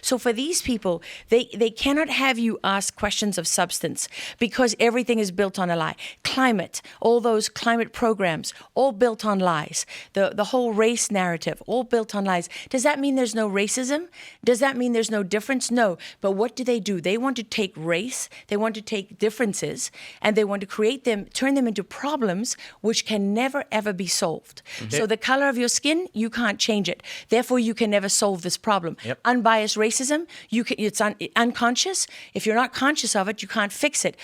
So for these people, they cannot have you ask questions of substance because everything is built on a lie. Climate, all those climate programs, all built on lies. The whole race narrative, all built on lies. Does that mean there's no racism? Does that mean there's no difference? No. But what do? They want to take race, they want to take differences, and they want to create them, turn them into problems which can never, ever be solved. So the color of your skin, you can't change it. Therefore, you can never solve this problem. Unbiased racism, it's unconscious. If you're not conscious of it, you can't fix it.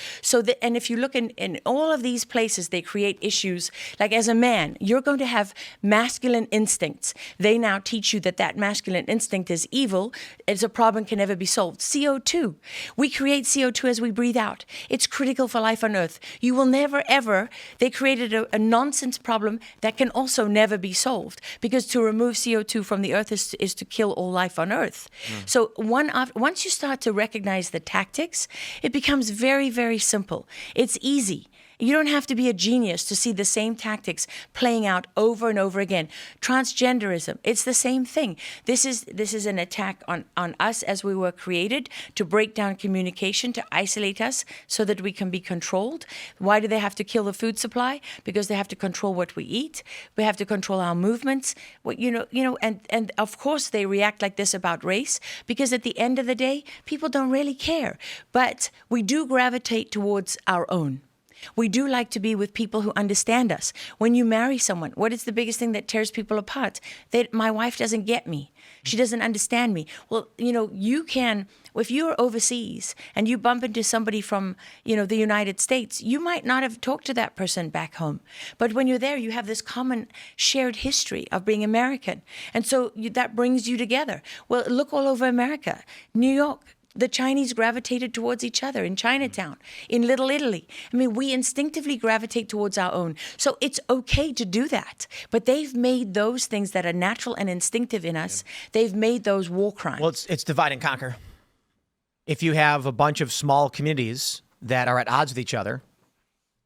And if you look in all of these places, they create issues. Like as a man, you're going to have masculine instincts. They now teach you that masculine instinct is evil. It's a problem can never be solved. CO2. We create CO2 as we breathe out. It's critical for life on Earth. You will never, ever, they created a nonsense problem that can also never be solved, because to remove CO2 from the Earth is to kill all life on Earth. So once you start to recognize the tactics, it becomes very, very simple. It's easy. You don't have to be a genius to see the same tactics playing out over and over again. Transgenderism, it's the same thing. This is an attack on us as we were created, to break down communication, to isolate us so that we can be controlled. Why do they have to kill the food supply? Because they have to control what we eat. We have to control our movements. And of course they react like this about race, because at the end of the day, people don't really care. But we do gravitate towards our own. We do like to be with people who understand us. When you marry someone, what is the biggest thing that tears people apart? My wife doesn't get me. She doesn't understand me. Well, you can, if you're overseas and you bump into somebody from, the United States, you might not have talked to that person back home. But when you're there, you have this common shared history of being American. And so that brings you together. Well, look all over America. New York. The Chinese gravitated towards each other in Chinatown, in Little Italy. I mean, we instinctively gravitate towards our own. So it's okay to do that. But they've made those things that are natural and instinctive in us, they've made those war crimes. Well, it's divide and conquer. If you have a bunch of small communities that are at odds with each other,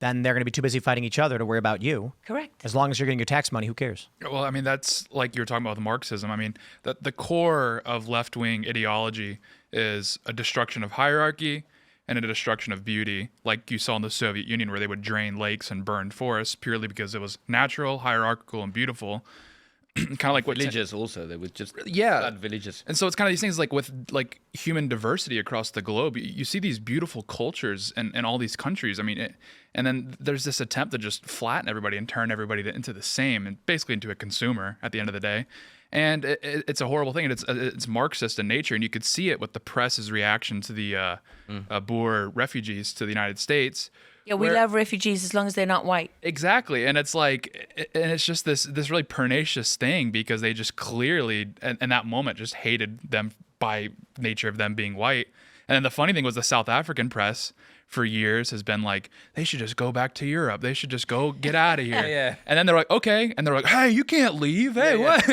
then they're going to be too busy fighting each other to worry about you. Correct. As long as you're getting your tax money, who cares? Well, I mean, that's like you were talking about with Marxism. I mean, the core of left-wing ideology is a destruction of hierarchy and a destruction of beauty, like you saw in the Soviet Union, where they would drain lakes and burn forests purely because it was natural, hierarchical, and beautiful. Kind of like what villages also, they would just flood villages. And so it's kind of these things like with like human diversity across the globe, you see these beautiful cultures in all these countries. I mean, and then there's this attempt to just flatten everybody and turn everybody into the same, and basically into a consumer at the end of the day. And it's a horrible thing, and it's Marxist in nature, and you could see it with the press's reaction to the Boer refugees to the United States. Yeah, we love refugees as long as they're not white. Exactly, and it's like, and it's just this really pernicious thing, because they just clearly, in that moment, just hated them by nature of them being white. And then the funny thing was, the South African press for years has been like, they should just go back to Europe. They should just go get out of here. Yeah. And then they're like, okay. And they're like, hey, you can't leave. Hey, what?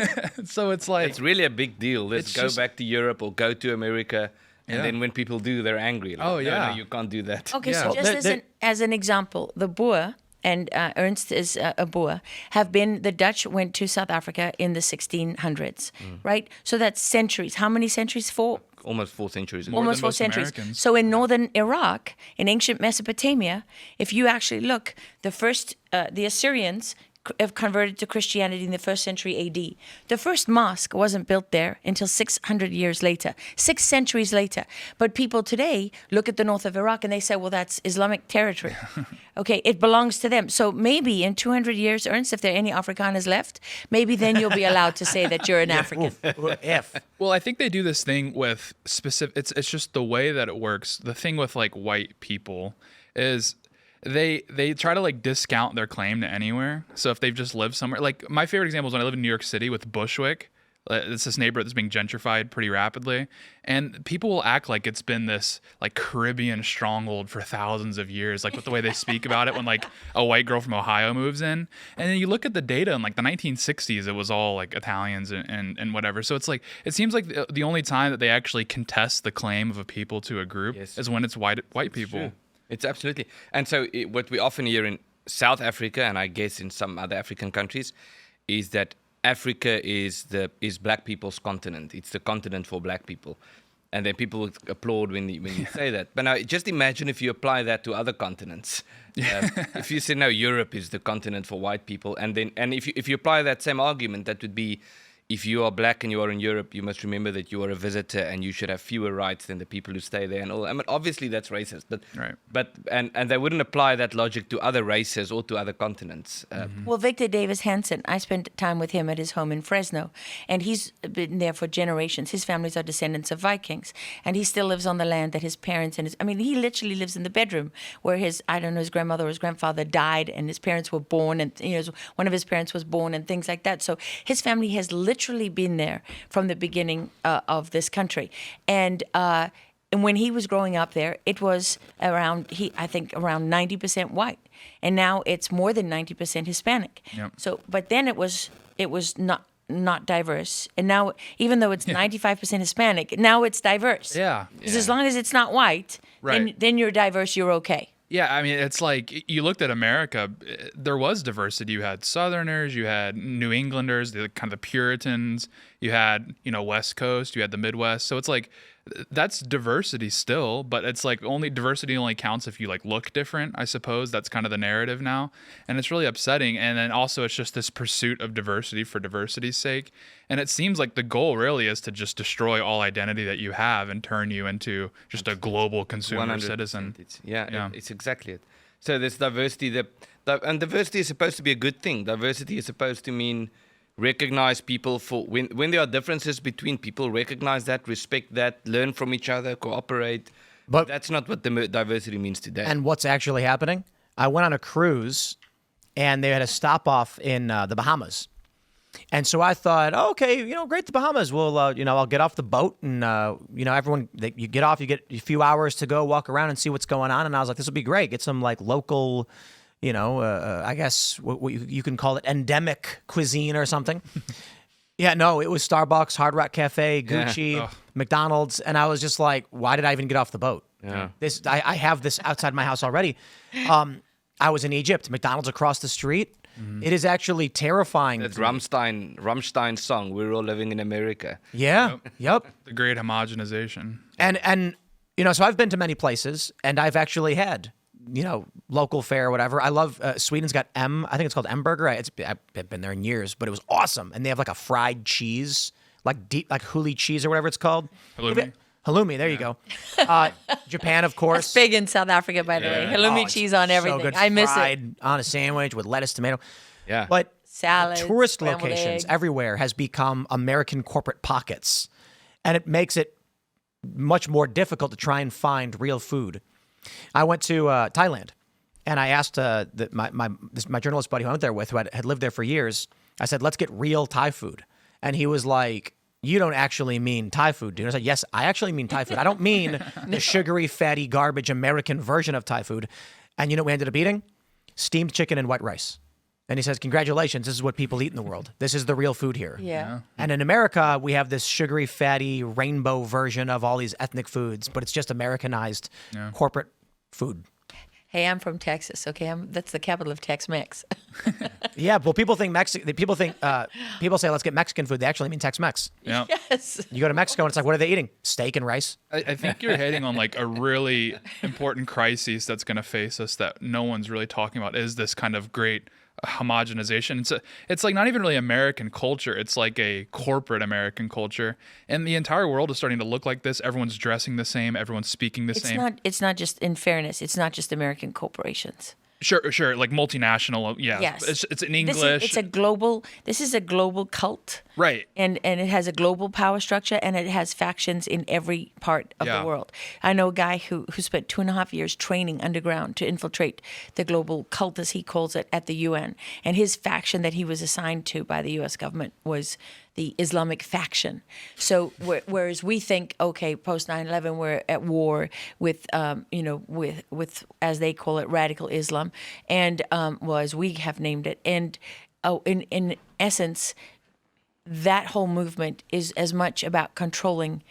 So it's like, it's really a big deal. Let's go back to Europe or go to America. And then when people do, they're angry. Like, no, you can't do that. Okay, so just as an example, the Boer, and Ernst is a Boer, the Dutch went to South Africa in the 1600s, right? So that's centuries. How many centuries? Almost 4 centuries. Almost 4 centuries. Americans. So in northern Iraq, in ancient Mesopotamia, if you actually look, the Assyrians have converted to Christianity in the 1st century AD. The first mosque wasn't built there until 600 years later, 6 centuries later. But people today look at the north of Iraq and they say, well, that's Islamic territory. Okay, it belongs to them. So maybe in 200 years, Ernst, if there are any Afrikaners left, maybe then you'll be allowed to say that you're an African. Well, I think they do this thing with specific, it's just the way that it works. The thing with like white people is they try to like discount their claim to anywhere. So if they've just lived somewhere, like my favorite example is when I live in New York City with Bushwick. It's this neighborhood that's being gentrified pretty rapidly, and people will act like it's been this like Caribbean stronghold for thousands of years, like with the way they speak about it when like a white girl from Ohio moves in. And then you look at the data in like the 1960s, it was all like Italians and whatever. So it's like, it seems like the only time that they actually contest the claim of a people to a group is when it's white people. True. It's absolutely. And so what we often hear in South Africa, and I guess in some other African countries, is that Africa is black people's continent. It's the continent for black people. And then people would applaud when you say that. But now, just imagine if you apply that to other continents. If you say, no, Europe is the continent for white people, and if you apply that same argument, that would be, if you are black and you are in Europe, you must remember that you are a visitor and you should have fewer rights than the people who stay there. And all. I mean, obviously that's racist, but they wouldn't apply that logic to other races or to other continents. Well, Victor Davis Hanson, I spent time with him at his home in Fresno, and he's been there for generations. His families are descendants of Vikings, and he still lives on the land that his parents he literally lives in the bedroom where his grandmother or his grandfather died, and his parents were born, and one of his parents was born, and things like that. So his family has literally been there from the beginning of this country, and when he was growing up there, it was around 90% white, and now it's more than 90% Hispanic. Yep. So, but then it was not diverse, and now even though it's 95% Hispanic, now it's diverse. Yeah. Because as long as it's not white, Right. then you're diverse. You're okay. Yeah, I mean, it's like you looked at America, there was diversity. You had Southerners, you had New Englanders, the kind of the Puritans, you had, West Coast, you had the Midwest. So it's like, that's diversity still, but it's like diversity only counts if you like look different, I suppose. That's kind of the narrative now. And it's really upsetting. And then also it's just this pursuit of diversity for diversity's sake. And it seems like the goal really is to just destroy all identity that you have and turn you into just a global consumer 100%. citizen. It's exactly it. So there's diversity and diversity is supposed to be a good thing. Diversity is supposed to mean recognize people for when there are differences between people, recognize that, respect that, learn from each other, cooperate. But that's not what the diversity means today. And what's actually happening? I went on a cruise, and they had a stop off in the Bahamas. And so I thought, okay, great, the Bahamas. Well, I'll get off the boat, and everyone, you get off, you get a few hours to go walk around and see what's going on. And I was like, this will be great. Get some like local, I guess what you can call it endemic cuisine or something. Yeah, no, it was Starbucks, Hard Rock Cafe, Gucci, McDonald's, and I was just like, why did I even get off the boat? Yeah. I have this outside my house already. I was in Egypt, McDonald's across the street. Mm-hmm. It is actually terrifying. That Rammstein song, "We're All Living in America." Yeah, yep. The great homogenization. And so I've been to many places, and I've actually had local fare or whatever. I love Sweden's got I think it's called M Burger. I've been there in years, but it was awesome. And they have like a fried cheese, like deep, like huli cheese or whatever it's called. Halloumi, there you go. Japan, of course. That's big in South Africa, by the way. Halloumi cheese on everything. So good. I miss it. Fried on a sandwich with lettuce, tomato. Yeah. But salads, tourist scrambled locations eggs. everywhere has become American corporate pockets. And it makes it much more difficult to try and find real food. I went to Thailand, and I asked my journalist buddy who I went there with, who had lived there for years, I said, let's get real Thai food. And he was like, you don't actually mean Thai food, dude. I said, yes, I actually mean Thai food. I don't mean the sugary, fatty, garbage American version of Thai food. And you know what we ended up eating? Steamed chicken and white rice. And he says, congratulations, this is what people eat in the world. This is the real food here. Yeah. And in America, we have this sugary, fatty, rainbow version of all these ethnic foods, but it's just Americanized corporate food. Hey, I'm from Texas. Okay, that's the capital of Tex-Mex. Yeah, well, people think people say let's get Mexican food. They actually mean Tex-Mex. Yeah. Yes. You go to Mexico and it's like, what are they eating? Steak and rice. I think you're hitting on like a really important crisis that's going to face us that no one's really talking about, is this kind of great homogenization. It's like not even really American culture. It's like a corporate American culture, and the entire world is starting to look like this. Everyone's dressing the same. Everyone's speaking the same. It's not just, in fairness, it's not just American corporations. Sure, like multinational. Yeah, Yes. It's in English. This is a global cult. Right. And it has a global power structure, and it has factions in every part of the world. I know a guy who spent 2.5 years training underground to infiltrate the global cult, as he calls it, at the UN. And his faction that he was assigned to by the U.S. government was the Islamic faction. So whereas we think, okay, post 9/11, we're at war with, with as they call it, radical Islam, and as we have named it, and in essence, that whole movement is as much about controlling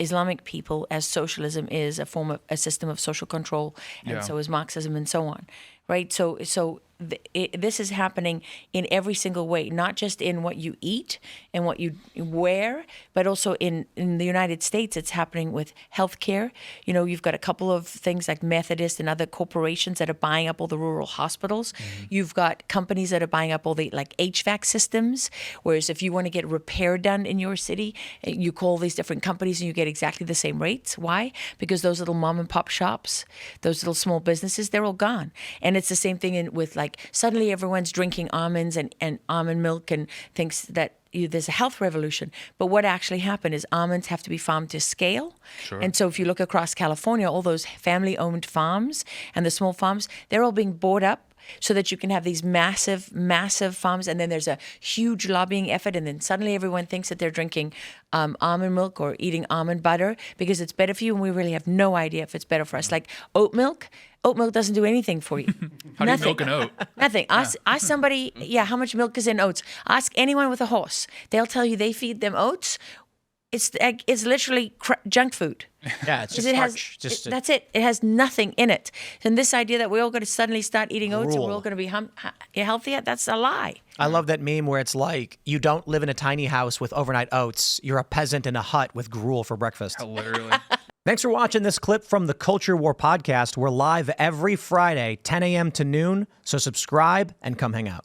Islamic people as socialism is a system of social control, and so is Marxism, and so on. right? This is happening in every single way, not just in what you eat and what you wear, but also in the United States. It's happening with healthcare. You know, you've got a couple of things like Methodist and other corporations that are buying up all the rural hospitals. You've got companies that are buying up all the like HVAC systems. Whereas if you want to get repair done in your city, you call these different companies and you get exactly the same rates. Why? Because those little mom and pop shops, those little small businesses, they're all gone. And it's the same thing with like suddenly everyone's drinking almonds and almond milk and thinks that there's a health revolution. But what actually happened is almonds have to be farmed to scale. Sure. And so if you look across California, all those family-owned farms and the small farms, they're all being bought up so that you can have these massive, massive farms. And then there's a huge lobbying effort. And then suddenly everyone thinks that they're drinking almond milk or eating almond butter because it's better for you. And we really have no idea if it's better for us. Like oat milk doesn't do anything for you. How do you milk an oat? Nothing. Ask somebody, how much milk is in oats? Ask anyone with a horse. They'll tell you they feed them oats. It's literally junk food. Yeah, it's just starch. That's it. It has nothing in it. And this idea that we're all going to suddenly start eating oats and we're all going to be healthier, that's a lie. I love that meme where it's like, you don't live in a tiny house with overnight oats. You're a peasant in a hut with gruel for breakfast. Literally. Thanks for watching this clip from the Culture War podcast. We're live every Friday, 10 a.m. to noon, so subscribe and come hang out.